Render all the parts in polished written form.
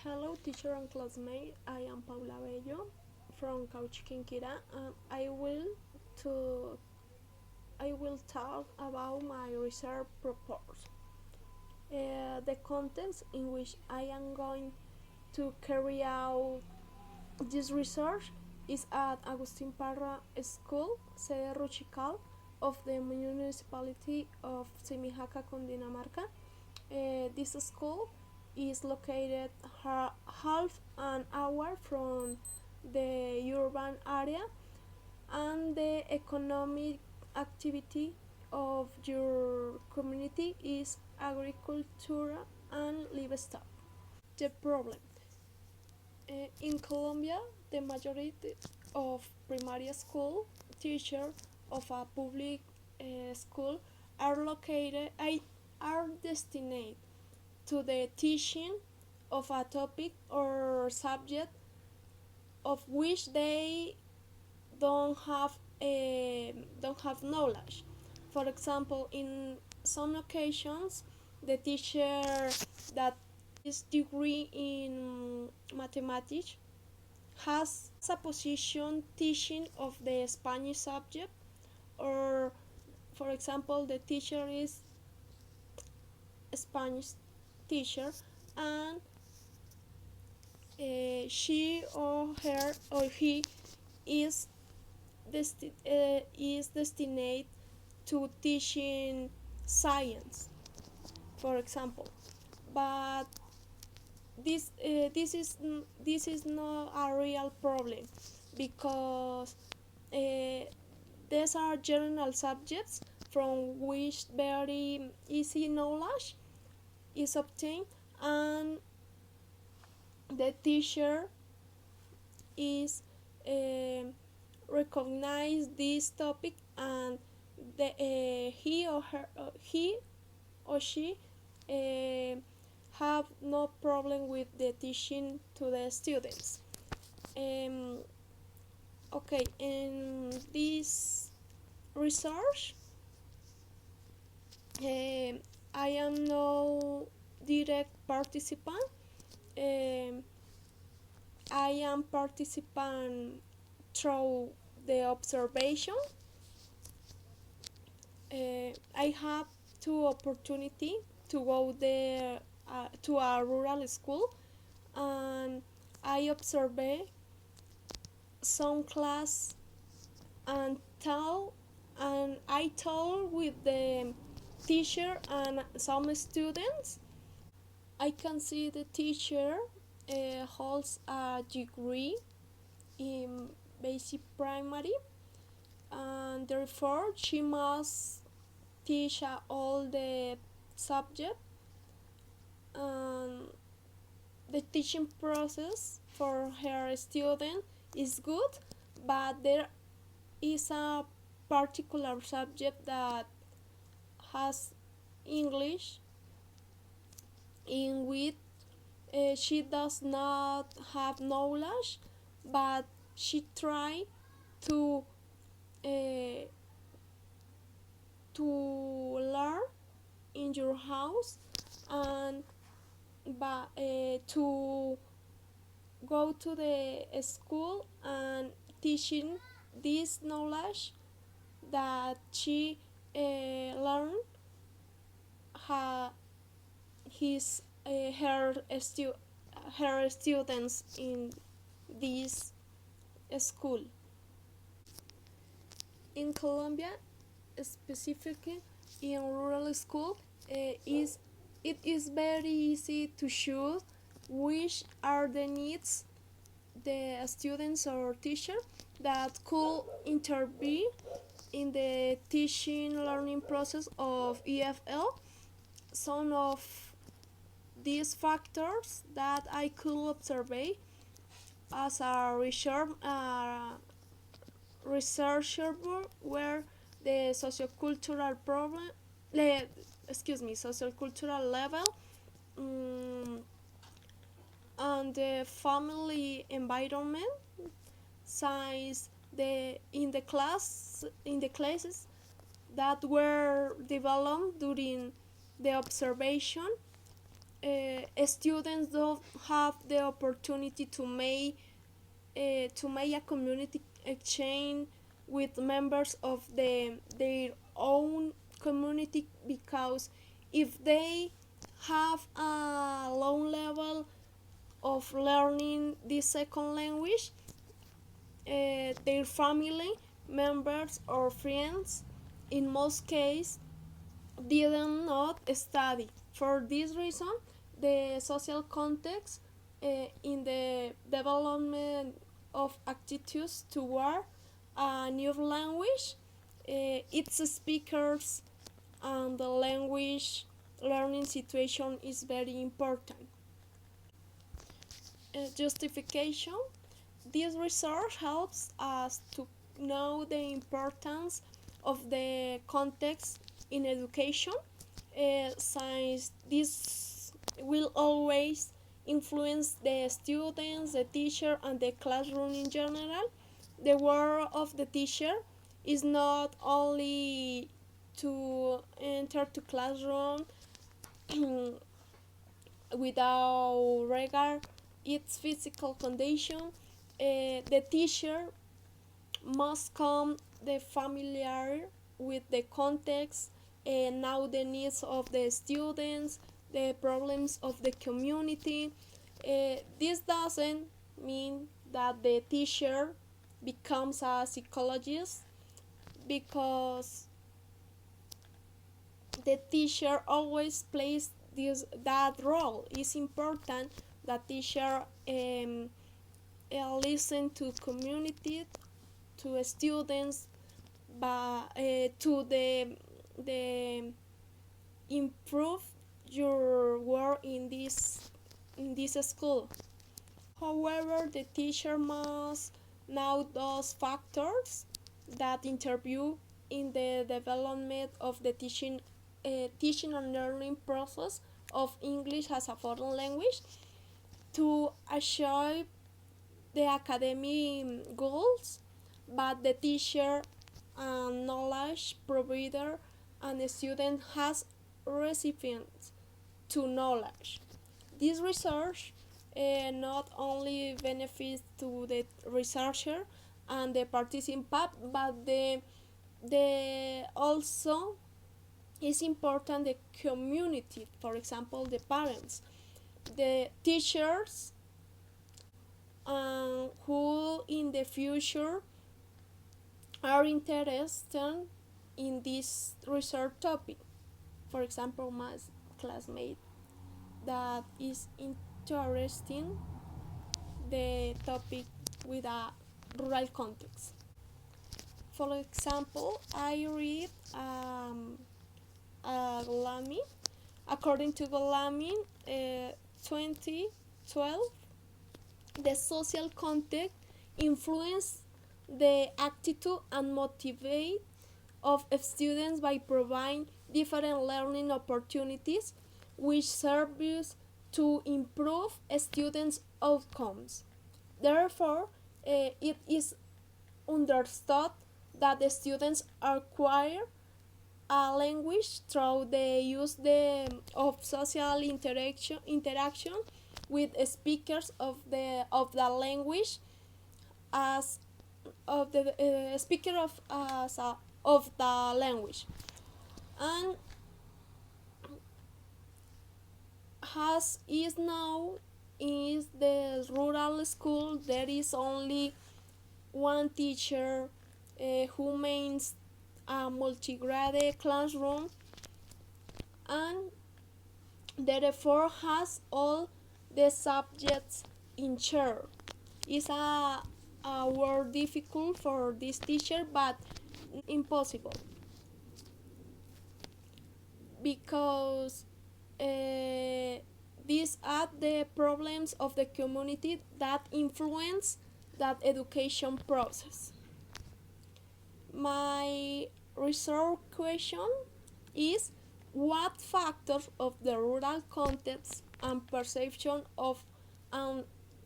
Hello, teacher and classmate. I am Paula Bello from Cauchiquinquira, and to I will talk about my research proposal. The context in which I am going to carry out this research is at Agustin Parra School, sede Ruchical, of the municipality of Simijaca, Cundinamarca. This school is located half an hour from the urban area, and the economic activity of your community is agriculture and livestock. The problem in Colombia, the majority of primary school teachers of a public school are destined to the teaching of a topic or subject of which they don't have knowledge. For example, in some occasions, the teacher that is degree in mathematics has a position teaching of the Spanish subject, or for example, the teacher is a Spanish teacher, and she or her or he is destined to teaching science, for example. But this is not a real problem, because these are general subjects from which very easy knowledge is obtained, and the teacher is recognize this topic, and he or she have no problem with the teaching to the students. Okay, in this research, I am no direct participant. I am participant through the observation. I have two opportunity to go there to a rural school, and I observe some class and I talk with the teacher and some students. I can see the teacher holds a degree in basic primary, and therefore she must teach all the subject, and the teaching process for her student is good, but there is a particular subject that has English, in which she does not have knowledge, but she try to uh, to learn in your house, and to go to the school and teaching this knowledge that she learned his her students in this school. In Colombia, specifically in rural school, is it is very easy to choose which are the needs the students or teacher that could intervene in the teaching learning process of EFL. Some of these factors that I could observe as a researcher were the sociocultural problem, sociocultural level, and the family environment, since in the classes that were developed during the observation, students don't have the opportunity to make a community exchange with members of their own community, because if they have a low level of learning this second language, their family members or friends in most cases did not study. For this reason, the social context in the development of attitudes toward a new language, its speakers, and the language learning situation is very important. Justification. This research helps us to know the importance of the context in education, since this will always influence the students, the teacher, and the classroom in general. The work of the teacher is not only to enter the classroom without regard its physical condition. The teacher must come the familiar with the context and know the needs of the students, the problems of the community. This doesn't mean that the teacher becomes a psychologist, because the teacher always plays that role. It's important that teacher listen to community, to students, but to the improve your work in this school. However, the teacher must know those factors that interview in the development of the teaching and learning process of English as a foreign language to achieve the academic goals, but the teacher and knowledge provider and the student has recipients to knowledge. This research not only benefits to the researcher and the participant, but the also is important the community. For example, the parents, the teachers, who in the future are interested in this research topic. For example, my classmate that is interesting the topic with a rural context. For example, I read Golami. According to Golami, 2012, the social context influence the attitude and motivate of students by providing different learning opportunities which serve to improve students' outcomes. Therefore, it is understood that the students acquire a language through the use of social interaction with speakers of the language as of the speaker of the language. And as is now in the rural school, there is only one teacher who means a multi-grade classroom, and therefore has all the subjects in charge. It's a word difficult for this teacher, but impossible, because these are the problems of the community that influence that education process. My research question is: what factors of the rural context and perception of an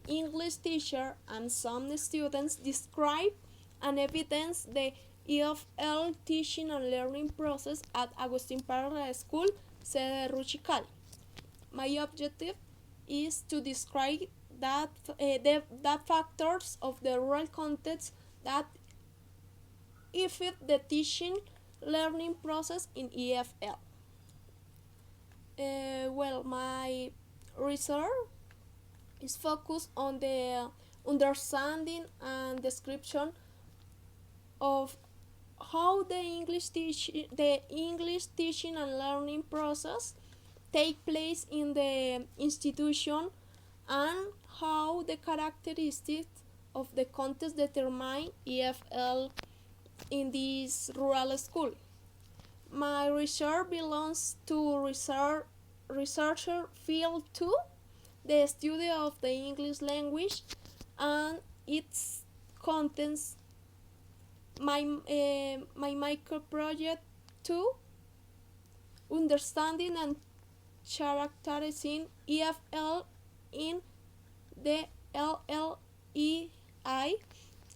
English teacher and some students describe and evidence the EFL teaching and learning process at Agustin Parra School, sede Ruchicali? my objective is to describe the factors of the rural context that affect the teaching learning process in EFL. My research is focused on the understanding and description of how the English teaching and learning process take place in the institution and how the characteristics of the context determine EFL in this rural school. My research belongs to researcher field 2, the study of the English language and its contents. My micro project 2, understanding and characterizing EFL in the LLEI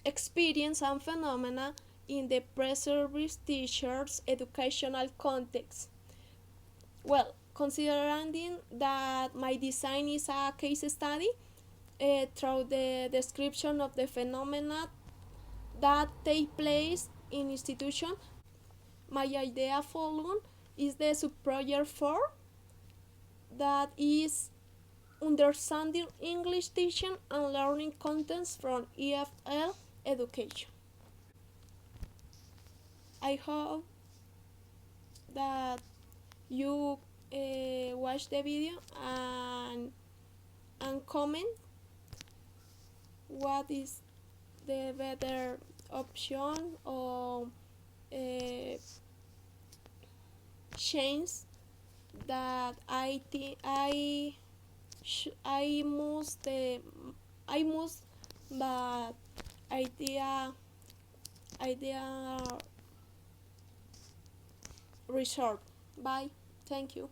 experience and phenomena in the pre-service teachers' educational context. Well, considering that my design is a case study, through the description of the phenomena that take place in institution, my idea following is the subproject 4, that is understanding English teaching and learning contents from EFL education. I hope that you watch the video and comment what is the better option or change that I must but idea resort. Bye. Thank you.